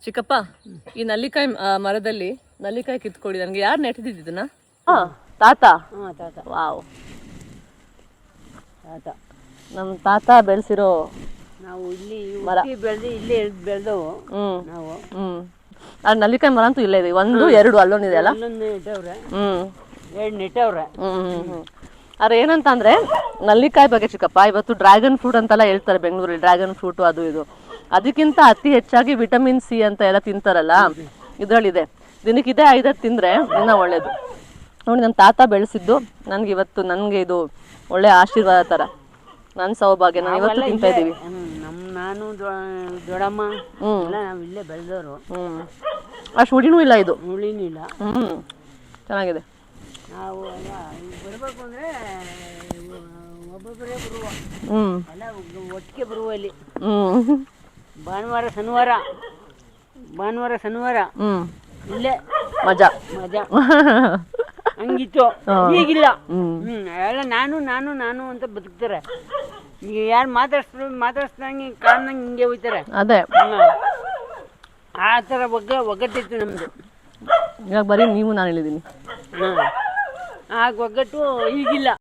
ಚಿಕ್ಕಪ್ಪ, ಈ ನಲ್ಲಿಕಾಯಿ ಮರದಲ್ಲಿ ನಲ್ಲಿಕಾಯಿ ಕಿತ್ಕೊಡಿ. ನನಗೆ ಯಾರು ನೆಟ್ಟಿದ್ದನ್ನ? ತಾತ. ತಾತ. ವಾವ್, ತಾತ. ನಮ್ಮ ತಾತ ಬೆಳೆಸಿರೋ ನಾವು ಇಲ್ಲಿ ಮರ. ಬೆಳೆದು ಇಲ್ಲೇ ಬೆಳೆದವು ನಾವು. ಅದು ನಲ್ಲಿಕಾಯಿ ಮರ ಅಂತೂ ಇಲ್ಲೇ ಇದೆ. 1 2 ಅಲ್ಲೊಂದಿದೆ ಅಲ್ಲ. ಅಲ್ಲೊಂದು ನೆಟ್ಟವ್ರೆ, 2 ನೆಟ್ಟವ್ರೆ. ಅದ್ರ ಏನಂತ ಅಂದ್ರೆ ನಲ್ಲಿಕಾಯಿ ಬಗ್ಗೆ ಚಿಕ್ಕಪ್ಪ, ಇವತ್ತು ಡ್ರ್ಯಾಗನ್ ಫ್ರೂಟ್ ಅಂತೆಲ್ಲ ಹೇಳ್ತಾರೆ ಬೆಂಗಳೂರಲ್ಲಿ, ಡ್ರ್ಯಾಗನ್ ಫ್ರೂಟ್ ಅದು ಇದು. ಅದಕ್ಕಿಂತ ಅತಿ ಹೆಚ್ಚಾಗಿ ವಿಟಮಿನ್ ಸಿ ಅಂತ ಎಲ್ಲ ತಿಂತಾರಲ್ಲ, ಇದರಲ್ಲಿದೆ. ದಿನಕ್ಕೆ ಇದೇ 5 ತಿಂದರೆ ಇನ್ನೂ ಒಳ್ಳೇದು. ನೋಡಿ, ನನ್ನ ತಾತ ಬೆಳೆಸಿದ್ದು ನನಗೆ ಇವತ್ತು, ನನಗೆ ಇದು ಒಳ್ಳೆ ಆಶೀರ್ವಾದ ಥರ, ನನ್ನ ಸೌಭಾಗ್ಯ. ನಾನು ಇವತ್ತು ತಿಂತಾ ಇದ್ದೀವಿ. ನಾನು ದೊಡ್ಡಮ್ಮ ಎಲ್ಲ ನಾವು ಇಲ್ಲೇ ಬೆಳೆದವರು. ಅಷ್ಟು ಹುಳಿನೂ ಇಲ್ಲ, ಇದು ಹುಳಿನೂ ಇಲ್ಲ. ಚೆನ್ನಾಗಿದೆ. ನಾವು ಬರಬೇಕು ಅಂದರೆ ಒಬ್ಬೊಬ್ಬರೇ ಬರುವ, ಎಲ್ಲ ಒಟ್ಟಿಗೆ ಬರುವ ಇಲ್ಲಿ. ಭಾನುವಾರ ಶನಿವಾರ ಇಲ್ಲೇ ಮಜಾ ಹಂಗಿತ್ತು. ಈಗಿಲ್ಲ. ಎಲ್ಲ ನಾನು ಅಂತ ಬದುಕ್ತಾರೆ. ಈಗ ಯಾರು ಮಾತಾಡ್ಸ್ದಂಗೆ ಕಾಣ್ದಂಗೆ ಹಿಂಗೆ ಹೋಗ್ತಾರೆ. ಅದೇ ಆ ಥರ ಒಗ್ಗಟ್ಟಿತ್ತು ನಮ್ಮದು. ಇವಾಗ ಬರೀ ನೀವು ನಾನು ಹೇಳಿದ್ದೀನಿ. ಆಗ ಒಗ್ಗಟ್ಟು ಈಗಿಲ್ಲ.